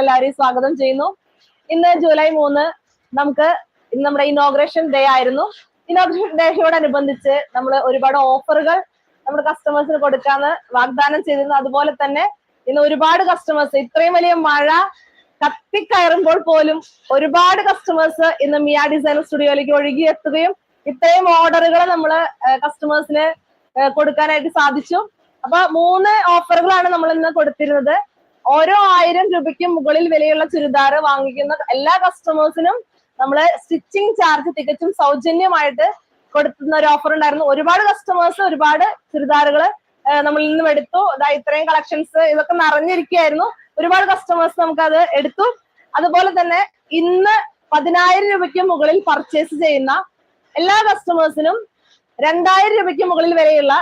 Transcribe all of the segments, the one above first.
എല്ലാവരെയും സ്വാഗതം ചെയ്യുന്നു. ഇന്ന് ജൂലൈ 3 നമുക്ക് നമ്മുടെ ഇനോഗ്രേഷൻ ഡേ ആയിരുന്നു. ഇനോഗ്രേഷൻ ഡേയോടനുബന്ധിച്ച് നമ്മൾ ഒരുപാട് ഓഫറുകൾ നമ്മുടെ കസ്റ്റമേഴ്സിന് കൊടുക്കാന്ന് വാഗ്ദാനം ചെയ്തിരുന്നു. അതുപോലെ തന്നെ ഇന്ന് ഒരുപാട് കസ്റ്റമേഴ്സ്, ഇത്രയും വലിയ മഴ കത്തിക്കയറുമ്പോൾ പോലും ഒരുപാട് കസ്റ്റമേഴ്സ് ഇന്ന് മിയ ഡിസൈൻ സ്റ്റുഡിയോയിലേക്ക് ഒഴുകിയെത്തുകയും ഇത്രയും ഓർഡറുകൾ നമ്മൾ കസ്റ്റമേഴ്സിന് കൊടുക്കാനായിട്ട് സാധിച്ചു. അപ്പൊ 3 ഓഫറുകളാണ് നമ്മൾ ഇന്ന് കൊടുത്തിരുന്നത്. ഓരോ 1000 രൂപയ്ക്ക് മുകളിൽ വിലയുള്ള ചുരിദാർ വാങ്ങിക്കുന്ന എല്ലാ കസ്റ്റമേഴ്സിനും നമ്മള് സ്റ്റിച്ചിങ് ചാർജ് തികച്ചും സൗജന്യമായിട്ട് കൊടുക്കുന്ന ഒരു ഓഫർ ഉണ്ടായിരുന്നു. ഒരുപാട് കസ്റ്റമേഴ്സ് ഒരുപാട് ചുരിദാറുകൾ നമ്മളിൽ നിന്നും എടുത്തു. ഇത്രയും കളക്ഷൻസ് ഇതൊക്കെ നിറഞ്ഞിരിക്കുകയായിരുന്നു. ഒരുപാട് കസ്റ്റമേഴ്സ് നമുക്ക് അത് എടുത്തു. അതുപോലെ തന്നെ ഇന്ന് 10000 രൂപയ്ക്ക് മുകളിൽ പർച്ചേസ് ചെയ്യുന്ന എല്ലാ കസ്റ്റമേഴ്സിനും 2000 രൂപയ്ക്ക് മുകളിൽ വിലയുള്ള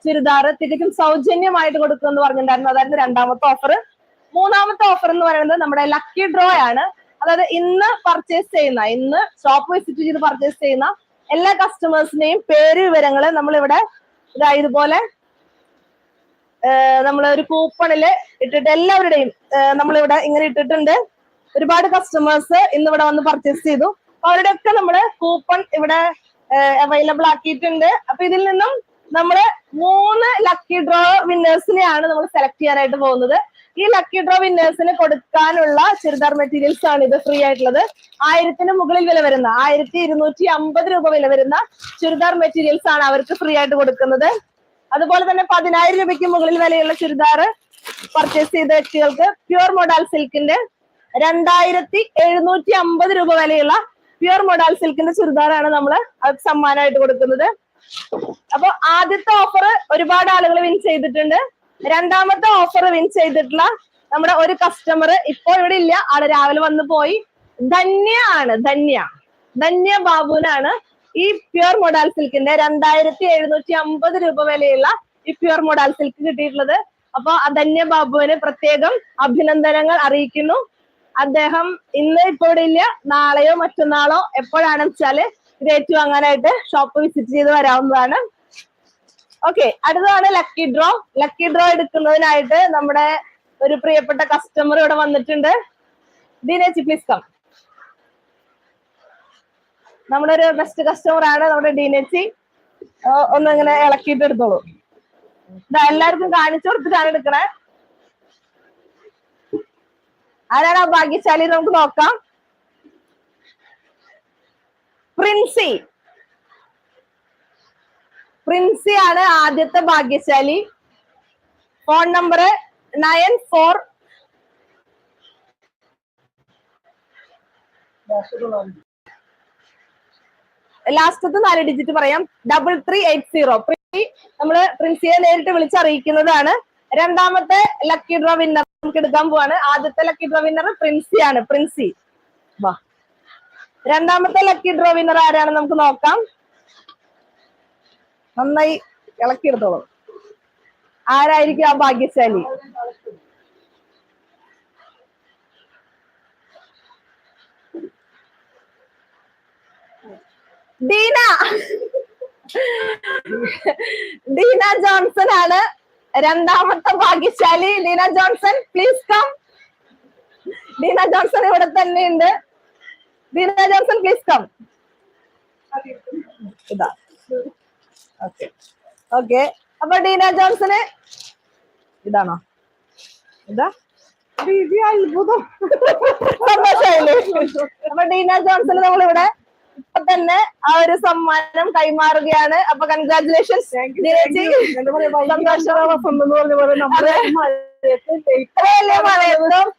ചുരിദാർ തികച്ചും സൗജന്യമായിട്ട് കൊടുക്കുമെന്ന് പറഞ്ഞിട്ടുണ്ടായിരുന്നു. അതായിരുന്നു രണ്ടാമത്തെ ഓഫർ. മൂന്നാമത്തെ ഓഫർ എന്ന് പറയുന്നത് നമ്മുടെ ലക്കി ഡ്രോ ആണ്. അതായത് ഇന്ന് പർച്ചേസ് ചെയ്യുന്ന, ഇന്ന് ഷോപ്പ് വിസിറ്റ് ചെയ്ത് പർച്ചേസ് ചെയ്യുന്ന എല്ലാ കസ്റ്റമേഴ്സിന്റെയും പേര് വിവരങ്ങള് നമ്മളിവിടെ ഇതുപോലെ നമ്മൾ ഒരു കൂപ്പണില് ഇട്ടിട്ട് എല്ലാവരുടെയും നമ്മളിവിടെ ഇങ്ങനെ ഇട്ടിട്ടുണ്ട്. ഒരുപാട് കസ്റ്റമേഴ്സ് ഇന്ന് ഇവിടെ വന്ന് പർച്ചേസ് ചെയ്തു. അവരുടെയൊക്കെ നമ്മള് കൂപ്പൺ ഇവിടെ അവൈലബിൾ ആക്കിയിട്ടുണ്ട്. അപ്പൊ ഇതിൽ നിന്നും നമ്മള് 3 ലക്കി ഡ്രോ വിന്നേഴ്സിനെയാണ് നമ്മൾ സെലക്ട് ചെയ്യാനായിട്ട് പോകുന്നത്. ഈ ലക്കി ഡ്രോ വിന്നേഴ്സിന് കൊടുക്കാനുള്ള ചുരിദാർ മെറ്റീരിയൽസ് ആണ് ഇത് ഫ്രീ ആയിട്ടുള്ളത്. 1000-ന് മുകളിൽ വില വരുന്ന 1250 രൂപ വില വരുന്ന ചുരിദാർ മെറ്റീരിയൽസ് ആണ് അവർക്ക് ഫ്രീ ആയിട്ട് കൊടുക്കുന്നത്. അതുപോലെ തന്നെ 10000 രൂപയ്ക്ക് മുകളിൽ വിലയുള്ള ചുരിദാർ പർച്ചേസ് ചെയ്ത വ്യക്തികൾക്ക് പ്യുർ മോഡൽ സിൽക്കിന്റെ 2750 രൂപ വിലയുള്ള പ്യുർ മോഡൽ സിൽക്കിന്റെ ചുരിദാറാണ് നമ്മൾ സമ്മാനമായിട്ട് കൊടുക്കുന്നത്. അപ്പൊ ആദ്യത്തെ ഓഫർ ഒരുപാട് ആളുകൾ വിൻ ചെയ്തിട്ടുണ്ട്. രണ്ടാമത്തെ ഓഫർ വിൻ ചെയ്തിട്ടുള്ള നമ്മുടെ ഒരു കസ്റ്റമർ ഇപ്പോൾ ഇവിടെ ഇല്ല, ആള് രാവിലെ വന്ന് പോയി. ധന്യ ബാബുവിനാണ് ഈ പ്യുർ മോഡൽ സിൽക്കിന്റെ 2750 രൂപ വിലയുള്ള ഈ പ്യുർ മോഡൽ സിൽക്ക് കിട്ടിയിട്ടുള്ളത്. അപ്പൊ ധന്യ ബാബുവിന് പ്രത്യേകം അഭിനന്ദനങ്ങൾ അറിയിക്കുന്നു. അദ്ദേഹം ഇന്ന് ഇപ്പോൾ ഇവിടെ ഇല്ല, നാളെയോ മറ്റന്നാളോ എപ്പോഴാണെന്ന് വെച്ചാല് ഇത് ഏറ്റുവാങ്ങാനായിട്ട് ഷോപ്പ് വിസിറ്റ് ചെയ്ത് വരാവുന്നതാണ്. ഓക്കെ, അടുത്തതാണ് ലക്കി ഡ്രോ. ലക്കി ഡ്രോ എടുക്കുന്നതിനായിട്ട് നമ്മുടെ ഒരു പ്രിയപ്പെട്ട കസ്റ്റമർ ഇവിടെ വന്നിട്ടുണ്ട്. ദിനേച്ചി പ്ലീസ് കം. നമ്മുടെ ഒരു ബെസ്റ്റ് കസ്റ്റമർ ആണ് നമ്മുടെ ഡീനേച്ചി. ഒന്നിങ്ങനെ ഇളക്കിയിട്ട് എടുത്തോളൂ. എല്ലാവർക്കും കാണിച്ചു കൊടുത്തിട്ടാണ് എടുക്കണേ. ആരാണ് ആ ഭാഗ്യശാലി? നമുക്ക് നോക്കാം. പ്രിൻസി ആണ് ആദ്യത്തെ ഭാഗ്യശാലി. ഫോൺ നമ്പർ 94 ലാസ്റ്റത്തെ 4 ഡിജിറ്റ് പറയാം, 3380. നമ്മള് പ്രിൻസിയെ നേരിട്ട് വിളിച്ചറിയിക്കുന്നതാണ്. രണ്ടാമത്തെ ലക്കി ഡ്രോ വിന്നർ നമുക്ക് എടുക്കാൻ പോവാണ്. ആദ്യത്തെ ലക്കി ഡ്രോ വിന്നർ പ്രിൻസി വാ. രണ്ടാമത്തെ ലക്കി ഡ്രോ വിന്നർ ആരാണെന്ന് നമുക്ക് നോക്കാം. നന്നായി ഇളക്കിയെടുത്തോളും. ആരായിരിക്കും ആ ഭാഗ്യശാലി? ഡീന ജോൺസൺ ആണ് രണ്ടാമത്തെ ഭാഗ്യശാലി. Deena Johnson please come. Deena Johnson ഇവിടെ തന്നെ ഉണ്ട്. Deena Johnson please come. ഇതാ ഓക്കെ. അപ്പൊ ഡീന ജോൺസന് ഇതാണോ? ഇതാ അത്ഭുതം. സന്തോഷമായില്ലേ? അപ്പൊ ഡീന ജോൺസന് നമ്മളിവിടെ ഇപ്പൊ തന്നെ ആ ഒരു സമ്മാനം കൈമാറുകയാണ്. അപ്പൊ കൺഗ്രാറ്റുലേഷൻസ്.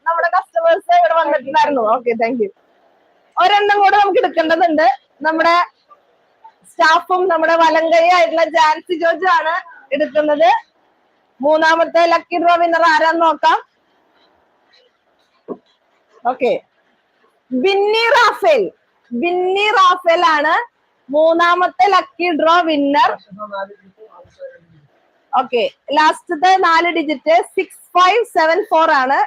നമ്മുടെ കസ്റ്റമേഴ്സ് ഇവിടെ വന്നിട്ടുണ്ടായിരുന്നു. Okay, thank you. ഒരെണ്ണം കൂടെ നമുക്ക് എടുക്കേണ്ടതുണ്ട്. നമ്മുടെ സ്റ്റാഫും നമ്മുടെ വലങ്കൈ ആയിട്ടുള്ള ജാൻസി ജോർജ് ആണ് എടുക്കുന്നത്. മൂന്നാമത്തെ ലക്കി ഡ്രോ വിന്നർ ആരാന്ന് നോക്കാം. ഓക്കെ, ബിന്നി റാഫേൽ ആണ് മൂന്നാമത്തെ ലക്കി ഡ്രോ വിന്നർ. ഓക്കെ, ലാസ്റ്റത്തെ 4 ഡിജിറ്റ് 6574 ആണ്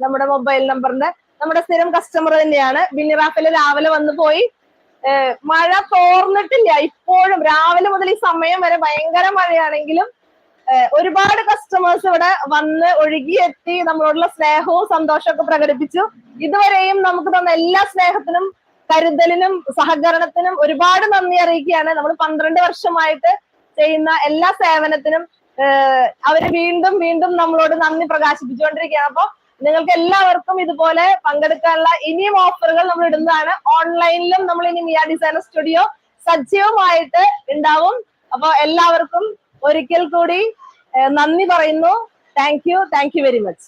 നമ്മുടെ മൊബൈൽ നമ്പറിന്റെ. നമ്മുടെ സ്ഥിരം കസ്റ്റമർ തന്നെയാണ്. ബിന്നി റാഫേൽ രാവിലെ വന്നു പോയി. മഴ തോർന്നിട്ടില്ല. ഇപ്പോഴും രാവിലെ മുതൽ ഈ സമയം വരെ ഭയങ്കര മഴയാണെങ്കിലും ഒരുപാട് കസ്റ്റമേഴ്സ് ഇവിടെ വന്ന് ഒഴുകിയെത്തി നമ്മളോടുള്ള സ്നേഹവും സന്തോഷവും ഒക്കെ പ്രകടിപ്പിച്ചു. ഇതുവരെയും നമുക്ക് തന്ന എല്ലാ സ്നേഹത്തിനും കരുതലിനും സഹകരണത്തിനും ഒരുപാട് നന്ദി അറിയിക്കുകയാണ്. നമ്മൾ 12 വർഷമായിട്ട് ചെയ്യുന്ന എല്ലാ സേവനത്തിനും അവര് വീണ്ടും വീണ്ടും നമ്മളോട് നന്ദി പ്രകാശിപ്പിച്ചുകൊണ്ടിരിക്കുകയാണ്. അപ്പൊ നിങ്ങൾക്ക് എല്ലാവർക്കും ഇതുപോലെ പങ്കെടുക്കാനുള്ള ഇനിയും ഓഫറുകൾ നമ്മൾ ഇടുന്നതാണ്. ഓൺലൈനിലും നമ്മൾ ഇനി മിയ ഡിസൈനർ സ്റ്റുഡിയോ സജീവമായിട്ട് ഉണ്ടാവും. അപ്പൊ എല്ലാവർക്കും ഒരിക്കൽ കൂടി നന്ദി പറയുന്നു. Thank you very much.